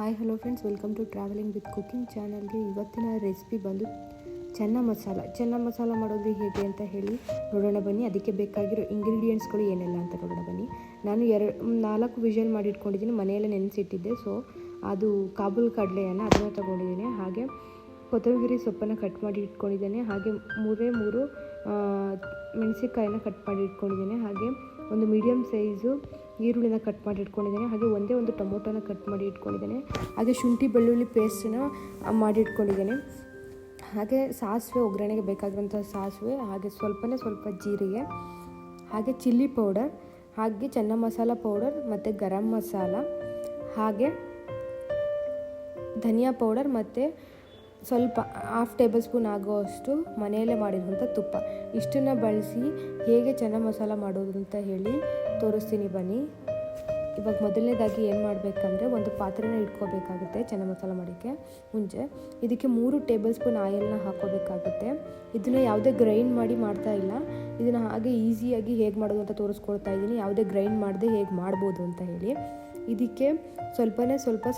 Hi hello friends, welcome to travelling with cooking ಚಾನಲ್ಗೆ. ಇವತ್ತಿನ recipe ಬಂದು ಚೆನ್ನ ಮಸಾಲ ಮಾಡೋದು ಹೇಗೆ ಅಂತ ಹೇಳಿ ನೋಡೋಣ ಬನ್ನಿ. ಅದಕ್ಕೆ ಬೇಕಾಗಿರೋ ಇಂಗ್ರೀಡಿಯೆಂಟ್ಸ್ಗಳು ಏನೆಲ್ಲ ಅಂತ ನೋಡೋಣ ಬನ್ನಿ. ನಾನು 4 ವಿಷಲ್ ಮಾಡಿ ಇಟ್ಕೊಂಡಿದ್ದೀನಿ, ಮನೆಯಲ್ಲೇ ನೆನೆಸಿಟ್ಟಿದ್ದೆ. ಸೊ ಅದು ಕಾಬೂಲ್ ಕಡಲೆಯನ್ನು ಅದನ್ನು ತೊಗೊಂಡಿದ್ದೀನಿ. ಹಾಗೆ ಕೊತ್ತಂಬರಿ ಸೊಪ್ಪನ್ನು ಕಟ್ ಮಾಡಿ ಇಟ್ಕೊಂಡಿದ್ದೇನೆ. ಹಾಗೆ 3 ಮೆಣಸಿನಕಾಯಿನ ಕಟ್ ಮಾಡಿ ಇಟ್ಕೊಂಡಿದ್ದೇನೆ. ಹಾಗೆ ಒಂದು ಮೀಡಿಯಮ್ ಸೈಜು ಈರುಳ್ಳಿನ ಕಟ್ ಮಾಡಿ ಇಟ್ಕೊಂಡಿದ್ದೇನೆ. ಹಾಗೆ ಒಂದು ಟೊಮೊಟೊನ ಕಟ್ ಮಾಡಿ ಇಟ್ಕೊಂಡಿದ್ದೇನೆ. ಹಾಗೆ ಶುಂಠಿ ಬೆಳ್ಳುಳ್ಳಿ ಪೇಸ್ಟನ್ನ ಮಾಡಿ ಇಟ್ಕೊಂಡಿದ್ದೇನೆ. ಹಾಗೆ ಸಾಸಿವೆ, ಒಗ್ಗರಣೆಗೆ ಬೇಕಾಗಿರುವಂಥ ಸಾಸಿವೆ, ಹಾಗೆ ಸ್ವಲ್ಪ ಜೀರಿಗೆ, ಹಾಗೆ ಚಿಲ್ಲಿ ಪೌಡರ್, ಹಾಗೆ ಚೆನ್ನ ಮಸಾಲ ಪೌಡರ್ ಮತ್ತು ಗರಂ ಮಸಾಲ, ಹಾಗೆ ಧನಿಯಾ ಪೌಡರ್ ಮತ್ತು ಸ್ವಲ್ಪ 1/2 ಟೇಬಲ್ ಸ್ಪೂನ್ ಆಗುವಷ್ಟು ಮನೆಯಲ್ಲೇ ಮಾಡಿರುವಂಥ ತುಪ್ಪ. ಇಷ್ಟನ್ನು ಬಳಸಿ ಹೇಗೆ ಚೆನ್ನ ಮಸಾಲ ಮಾಡೋದು ಅಂತ ಹೇಳಿ ತೋರಿಸ್ತೀನಿ ಬನ್ನಿ. ಇವಾಗ ಮೊದಲನೇದಾಗಿ ಏನು ಮಾಡಬೇಕಂದ್ರೆ, ಒಂದು ಪಾತ್ರೆನ ಇಟ್ಕೋಬೇಕಾಗುತ್ತೆ. ಚೆನ್ನ ಮಸಾಲ ಮಾಡೋಕ್ಕೆ ಮುಂಚೆ ಇದಕ್ಕೆ 3 ಟೇಬಲ್ ಸ್ಪೂನ್ ಆಯಿಲ್ನ ಹಾಕ್ಕೋಬೇಕಾಗುತ್ತೆ. ಇದನ್ನು ಯಾವುದೇ ಗ್ರೈಂಡ್ ಮಾಡಿ ಮಾಡ್ತಾ ಇಲ್ಲ, ಇದನ್ನು ಹಾಗೆ ಈಸಿಯಾಗಿ ಹೇಗೆ ಮಾಡೋದು ಅಂತ ತೋರಿಸ್ಕೊಡ್ತಾ ಇದ್ದೀನಿ. ಯಾವುದೇ ಗ್ರೈಂಡ್ ಮಾಡದೆ ಹೇಗೆ ಮಾಡ್ಬೋದು ಅಂತ ಹೇಳಿ. ಇದಕ್ಕೆ ಸ್ವಲ್ಪ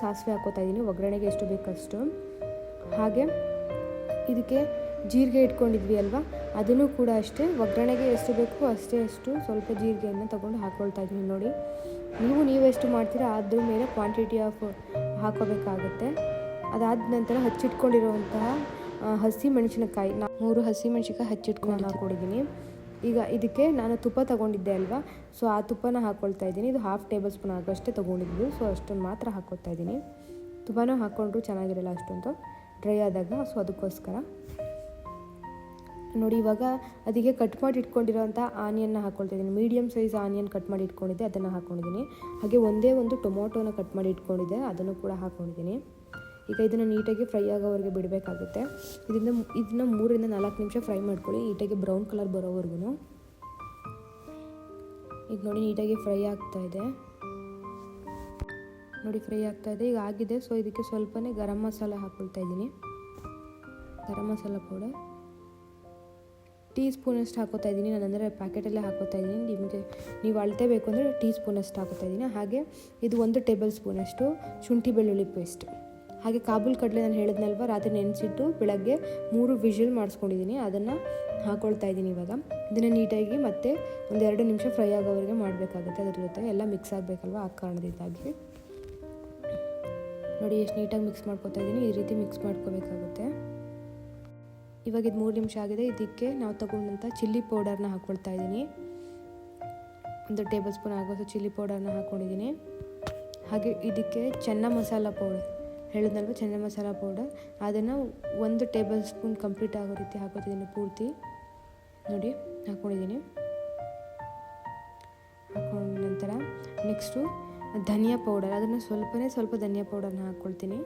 ಸಾಸಿವೆ ಹಾಕ್ಕೋತಾ ಇದ್ದೀನಿ, ಒಗ್ಗರಣೆಗೆ ಎಷ್ಟು ಬೇಕಷ್ಟು. ಹಾಗೆ ಇದಕ್ಕೆ ಜೀರಿಗೆ ಇಟ್ಕೊಂಡಿದ್ವಿ ಅಲ್ವಾ, ಅದನ್ನು ಕೂಡ ಅಷ್ಟೇ ಒಗ್ಗರಣೆಗೆ ಎಷ್ಟು ಬೇಕು ಅಷ್ಟು ಸ್ವಲ್ಪ ಜೀರಿಗೆಯನ್ನು ತೊಗೊಂಡು ಹಾಕ್ಕೊಳ್ತಾ ಇದ್ದೀನಿ. ನೋಡಿ, ನೀವು ಎಷ್ಟು ಮಾಡ್ತೀರಾ ಅದ್ರ ಮೇಲೆ ಕ್ವಾಂಟಿಟಿ ಆಫ್ ಹಾಕೋಬೇಕಾಗುತ್ತೆ. ಅದಾದ ನಂತರ ಹಚ್ಚಿಟ್ಕೊಂಡಿರುವಂತಹ ಹಸಿ ಮೆಣಸಿನಕಾಯಿ, 3 ಹಸಿ ಮೆಣಸಿನಕಾಯಿ ಹಚ್ಚಿಟ್ಕೊಂಡು ಹಾಕ್ಕೊಂಡಿದ್ದೀನಿ. ಈಗ ಇದಕ್ಕೆ ನಾನು ತುಪ್ಪ ತೊಗೊಂಡಿದ್ದೆ ಅಲ್ವಾ, ಸೊ ಆ ತುಪ್ಪನ ಹಾಕ್ಕೊಳ್ತಾ ಇದ್ದೀನಿ. ಇದು 1/2 ಟೇಬಲ್ ಸ್ಪೂನ್ ಆಗೋಷ್ಟೇ ತೊಗೊಂಡಿದ್ದು, ಸೊ ಅಷ್ಟೊಂದು ಮಾತ್ರ ಹಾಕ್ಕೊಳ್ತಾ ಇದ್ದೀನಿ. ತುಪ್ಪನೂ ಹಾಕ್ಕೊಂಡ್ರು ಚೆನ್ನಾಗಿರಲ್ಲ ಅಷ್ಟೊಂದು ಡ್ರೈ ಆದಾಗ, ಸೊ ಅದಕ್ಕೋಸ್ಕರ. ನೋಡಿ, ಇವಾಗ ಅದಕ್ಕೆ ಕಟ್ ಮಾಡಿ ಇಟ್ಕೊಂಡಿರೋಂಥ ಆನಿಯನ್ನ ಹಾಕ್ಕೊಳ್ತಾ ಇದ್ದೀನಿ. ಮೀಡಿಯಮ್ ಸೈಜ್ ಆನಿಯನ್ ಕಟ್ ಮಾಡಿ ಇಟ್ಕೊಂಡಿದ್ದೆ, ಅದನ್ನು ಹಾಕ್ಕೊಂಡಿದ್ದೀನಿ. ಹಾಗೆ ಒಂದು ಟೊಮೊಟೊನ ಕಟ್ ಮಾಡಿ ಇಟ್ಕೊಂಡಿದ್ದೆ, ಅದನ್ನು ಕೂಡ ಹಾಕ್ಕೊಂಡಿದ್ದೀನಿ. ಈಗ ಇದನ್ನು ನೀಟಾಗಿ ಫ್ರೈ ಆಗೋವರೆಗೆ ಬಿಡಬೇಕಾಗುತ್ತೆ. ಇದನ್ನು 3 ಇಂದ 4 ನಿಮಿಷ ಫ್ರೈ ಮಾಡ್ಕೊಳ್ಳಿ, ನೀಟಾಗಿ ಬ್ರೌನ್ ಕಲರ್ ಬರೋವರೆಗೂ. ಈಗ ನೋಡಿ, ನೀಟಾಗಿ ಫ್ರೈ ಆಗ್ತಾಯಿದೆ. ನೋಡಿ, ಫ್ರೈ ಆಗ್ತಾಯಿದೆ, ಈಗ ಆಗಿದೆ. ಸೊ ಇದಕ್ಕೆ ಸ್ವಲ್ಪನೇ ಗರಂ ಮಸಾಲ ಹಾಕ್ಕೊಳ್ತಾ ಇದ್ದೀನಿ. ಗರಂ ಮಸಾಲ ಪೌಡರ್ ಟೀ ಸ್ಪೂನಷ್ಟು ಹಾಕೋತಾ ಇದ್ದೀನಿ. ನಾನು ಅಂದರೆ ಪ್ಯಾಕೆಟಲ್ಲೇ ಹಾಕೋತಾ ಇದ್ದೀನಿ. ನೀವು ಅಳತೆ ಬೇಕು ಅಂದರೆ ಟೀ ಸ್ಪೂನಷ್ಟು ಹಾಕೋತಾ ಇದ್ದೀನಿ. ಹಾಗೆ ಇದು 1 ಟೇಬಲ್ ಸ್ಪೂನಷ್ಟು ಶುಂಠಿ ಬೆಳ್ಳುಳ್ಳಿ ಪೇಸ್ಟ್. ಹಾಗೆ ಕಾಬೂಲ್ ಕಡಲೆ ನಾನು ಹೇಳಿದ್ನಲ್ವ, ರಾತ್ರಿ ನೆನೆಸಿಟ್ಟು ಬೆಳಗ್ಗೆ 3 ವಿಷಲ್ ಮಾಡಿಸ್ಕೊಂಡಿದ್ದೀನಿ, ಅದನ್ನು ಹಾಕ್ಕೊಳ್ತಾ ಇದ್ದೀನಿ. ಇವಾಗ ಇದನ್ನು ನೀಟಾಗಿ ಮತ್ತೆ 1-2 ನಿಮಿಷ ಫ್ರೈ ಆಗೋವರೆಗೆ ಮಾಡಬೇಕಾಗುತ್ತೆ. ಅದ್ರ ಜೊತೆ ಎಲ್ಲ ಮಿಕ್ಸ್ ಆಗಬೇಕಲ್ವ, ಆ ಕಾರಣದಿಂದಾಗಿ. ನೋಡಿ, ಎಷ್ಟು ನೀಟಾಗಿ ಮಿಕ್ಸ್ ಮಾಡ್ಕೊತಾ ಇದ್ದೀನಿ. ಈ ರೀತಿ ಮಿಕ್ಸ್ ಮಾಡ್ಕೋಬೇಕಾಗುತ್ತೆ. ಇವಾಗ ಇದು 3 ನಿಮಿಷ ಆಗಿದೆ. ಇದಕ್ಕೆ ನಾವು ತಗೊಂಡಂಥ ಚಿಲ್ಲಿ ಪೌಡರ್ನ ಹಾಕ್ಕೊಳ್ತಾ ಇದ್ದೀನಿ. 1 ಟೇಬಲ್ ಸ್ಪೂನ್ ಆಗೋಷ್ಟು ಚಿಲ್ಲಿ ಪೌಡರ್ನ ಹಾಕ್ಕೊಂಡಿದ್ದೀನಿ. ಹಾಗೆ ಇದಕ್ಕೆ ಚೆನ್ನ ಮಸಾಲ ಪೌಡರ್ ಹೇಳಿದ್ನಲ್ವ, ಚೆನ್ನ ಮಸಾಲ ಪೌಡರ್, ಅದನ್ನು 1 ಟೇಬಲ್ ಸ್ಪೂನ್ ಕಂಪ್ಲೀಟ್ ಆಗೋ ರೀತಿ ಹಾಕೋತಿದ್ದೀನಿ ಪೂರ್ತಿ. ನೋಡಿ, ಹಾಕ್ಕೊಂಡಿದ್ದೀನಿ. ಹಾಕೊಂಡ ನಂತರ ನೆಕ್ಸ್ಟು ಧನಿಯಾ ಪೌಡರ್, ಅದನ್ನು ಸ್ವಲ್ಪ ಧನಿಯಾ ಪೌಡರ್ನ ಹಾಕ್ಕೊಳ್ತೀನಿ.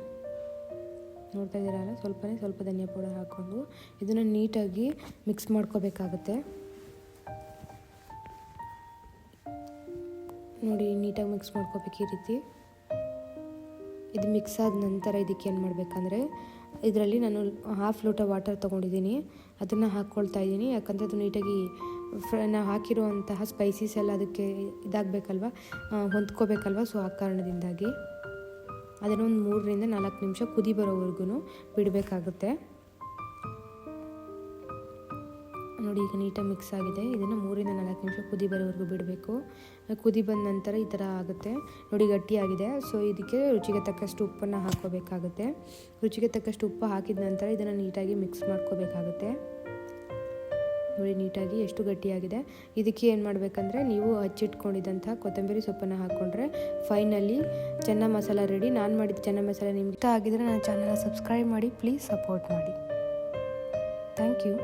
ನೋಡ್ತಾ ಇದ್ದೀರಲ್ಲ, ಸ್ವಲ್ಪ ಧನಿಯಾ ಪೌಡರ್ ಹಾಕ್ಕೊಂಡು ಇದನ್ನು ನೀಟಾಗಿ ಮಿಕ್ಸ್ ಮಾಡ್ಕೋಬೇಕಾಗುತ್ತೆ. ನೋಡಿ, ನೀಟಾಗಿ ಮಿಕ್ಸ್ ಮಾಡ್ಕೋಬೇಕು ಈ ರೀತಿ. ಇದು ಮಿಕ್ಸ್ ಆದ ನಂತರ ಇದಕ್ಕೆ ಏನು ಮಾಡಬೇಕಂದ್ರೆ, ಇದರಲ್ಲಿ ನಾನು 1/2 ಲೋಟ ವಾಟರ್ ತೊಗೊಂಡಿದ್ದೀನಿ, ಅದನ್ನು ಹಾಕ್ಕೊಳ್ತಾ ಇದ್ದೀನಿ. ಯಾಕಂದರೆ ಅದು ನೀಟಾಗಿ ನಾವು ಹಾಕಿರುವಂತಹ ಸ್ಪೈಸೀಸ್ ಎಲ್ಲ ಅದಕ್ಕೆ ಇದಾಗಬೇಕಲ್ವ, ಹೊಂದ್ಕೋಬೇಕಲ್ವ, ಸೊ ಆ ಕಾರಣದಿಂದಾಗಿ ಅದನ್ನು 3 ರಿಂದ 4 ನಿಮಿಷ ಕುದಿ ಬರೋವರೆಗೂ ಬಿಡಬೇಕಾಗುತ್ತೆ. ನೋಡಿ, ಈಗ ನೀಟಾಗಿ ಮಿಕ್ಸ್ ಆಗಿದೆ. ಇದನ್ನು 3 ರಿಂದ 4 ನಿಮಿಷ ಕುದಿ ಬರೋವರೆಗೂ ಬಿಡಬೇಕು. ಕುದಿ ಬಂದ ನಂತರ ಈ ಥರ ಆಗುತ್ತೆ. ನೋಡಿ, ಗಟ್ಟಿಯಾಗಿದೆ. ಸೊ ಇದಕ್ಕೆ ರುಚಿಗೆ ತಕ್ಕಷ್ಟು ಉಪ್ಪನ್ನು ಹಾಕ್ಕೋಬೇಕಾಗುತ್ತೆ. ರುಚಿಗೆ ತಕ್ಕಷ್ಟು ಉಪ್ಪು ಹಾಕಿದ ನಂತರ ಇದನ್ನು ನೀಟಾಗಿ ಮಿಕ್ಸ್ ಮಾಡ್ಕೋಬೇಕಾಗುತ್ತೆ. ನೋಡಿ, ನೀಟಾಗಿ ಎಷ್ಟು ಗಟ್ಟಿಯಾಗಿದೆ. ಇದಕ್ಕೆ ಏನು ಮಾಡಬೇಕಂದ್ರೆ, ನೀವು ಹಚ್ಚಿಟ್ಕೊಂಡಿದ್ದಂಥ ಕೊತ್ತಂಬರಿ ಸೊಪ್ಪನ್ನು ಹಾಕ್ಕೊಂಡ್ರೆ ಫೈನಲಿ ಚೆನ್ನ ಮಸಾಲ ರೆಡಿ. ನಾನು ಮಾಡಿದ ಚೆನ್ನ ಮಸಾಲ ನಿಮ್ಗೆ ಇಷ್ಟ ಆಗಿದ್ರೆ ನನ್ನ ಚಾನಲ್ನ ಸಬ್ಸ್ಕ್ರೈಬ್ ಮಾಡಿ, ಪ್ಲೀಸ್ ಸಪೋರ್ಟ್ ಮಾಡಿ. Thank you.